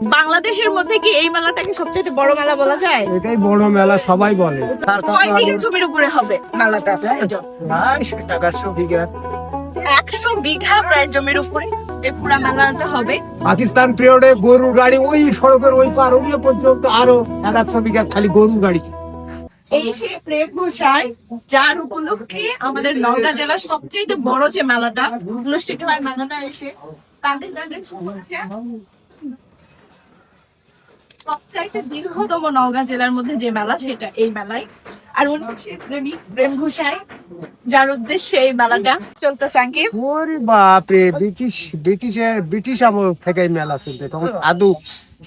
বাংলাদেশের মধ্যে কি এই মেলাটাকে সবচেয়ে বড় মেলা বলা যায়? এটাই বড় মেলা সবাই বলে। কয় বিঘা জমির উপরে হবে মেলাটা? 100 বিঘা। 100 বিঘা প্রায় জমির উপরে এই পুরা মেলাটা হবে। পাকিস্তান পিরিয়ডে গরুর গাড়ি ওই সড়কের ওই পার ওই পর্যন্ত আরো 100 বিঘা খালি গরুর গাড়ি ছিল। এই সে প্রেম ঘোষায় যার উপলক্ষে আমাদের নওগাঁ জেলার সবচেয়ে বড় যে মেলাটা অনুষ্ঠিত হয়, মেলাটা এসে তাদের হচ্ছে সবচাইতে দীর্ঘতম নওগাঁ জেলার মধ্যে যে মেলা সেটা এই মেলায়। আর উনি হচ্ছে প্রেমিক প্রেম ঘোষায়, যার উদ্দেশ্যে এই মেলাটা চলতেছে। আঙ্কিল ওরে বাপরে, ব্রিটিশ আমল থেকে এই মেলা চলতে, তখন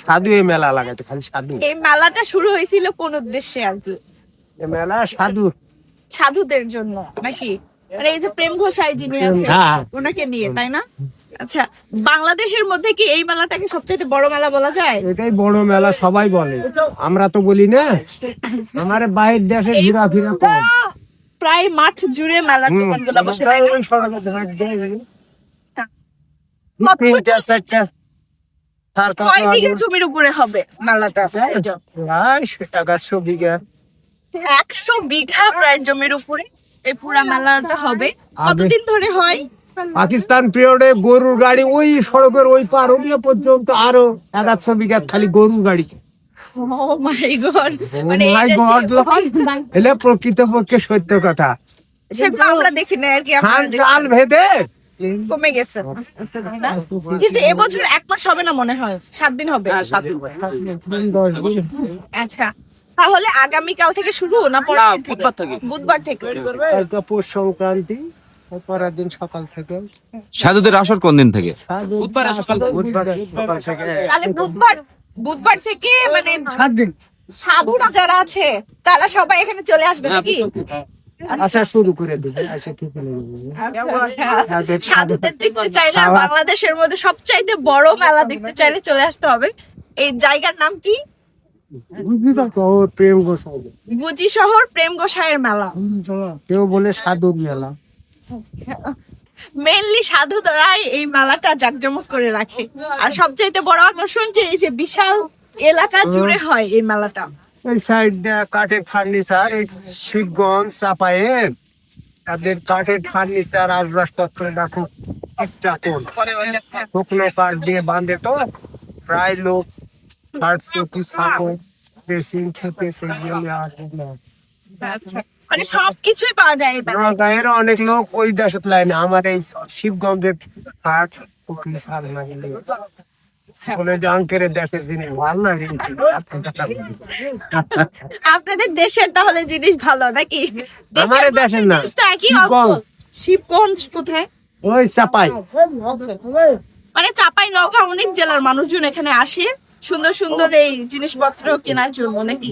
সাধু এই মেলা লাগাইতো, খালি সাধু। এই মেলাটা শুরু হয়েছিল কোন উদ্দেশ্যে আর কি? এই মেলা সাধুদের জন্য নাকি? মানে এই যে প্রেম ঘোষায় যিনি আছেন ওনাকে নিয়ে, তাই না? আচ্ছা, বাংলাদেশের মধ্যে কি এই মেলাটাকে সবচেয়ে বড় মেলা বলা যায়? এটাই বড় মেলা সবাই বলে, আমরা তো বলি না। আমার বাইরের দেশে ঘোরাফেরা কম। প্রায় মাঠ জুড়ে মেলার দোকানগুলো বসে, তাই না? কয় বিঘা জমির উপরে হবে মেলাটা? 100 বিঘা। 100 বিঘা প্রায় জমির উপরে এই পুরা মেলাটা হবে। কতদিন ধরে হয়? পাকিস্তান পিরিয়ডে গরুর গাড়ি ওই সড়কের ওই পার ওই পর্যন্ত আরো 100 বিঘা খালি গরুর গাড়ি ছিল। Oh my God! মানে My God, এটা প্রকৃতপক্ষে সত্য কথা। সেগুলো আমরা দেখি না আর কি, কাল ভেদে কমে গেছে তাই না? কিন্তু এবছর 1 মাস হবে না মনে হয়, 7 দিন হবে। আচ্ছা, তাহলে আগামীকাল থেকে শুরু না পরের দিন থেকে? বুধবার থেকে। কালকে পৌষ সংক্রান্তি, পরের দিন সকাল থেকে। সাধুদের আসর কোন দিন থেকে? বুধবার সকাল থেকে। তাহলে বুধবার থেকে মানে 7 দিন সাধুরা যারা আছে তারা সবাই এখানে চলে আসবে নাকি? আচ্ছা, শুরু করে দেবে। আচ্ছা, ঠিক আছে। সাধুদের দেখতে চাইলে আর বাংলাদেশের মধ্যে সবচাইতে বড় মেলা দেখতে চাইলে চলে আসতে হবে। এই জায়গার নাম কি? প্রেম গোসাই। গুজি শহর প্রেম গোসাইয়ের মেলা। কেউ বলে সাধুর মেলা। মেইনলি সাধুরাই এই মেলাটা জাঁকজমক করে রাখে। আর সবচাইতে বড় আকর্ষণ যে এই যে বিশাল এলাকা জুড়ে হয় এই মেলাটা। এই সাইড দিয়ে কাঠের ফার্নিচার, এই শিবগঞ্জ চাপায়ের তাদের কাঠের ফার্নিচার আসবাবপত্র রাখো শুকনো কাঠ দিয়ে বাঁধে, তো প্রায় লোক মানে সবকিছুই পাওয়া যায় এই মেলায়। গায়ের অনেক লোক ওই দেশত লাইনে আমার এই শিবগঞ্জের কাঠ পুকুরি সার লাগিয়ে বলে যে আঙ্কেরের দেশের জিনিস ভালো লাগে। আপনাদের দেশের তাহলে জিনিস ভালো নাকি? আমার দেশের না, তো একই অবস্থা। শিবগঞ্জ কোথায়? ওই চাপাই। মানে চাপাই নওগাঁ অনেক জেলার মানুষজন এখানে আসে সুন্দর সুন্দর এই জিনিসপত্র কেনার জন্য নাকি?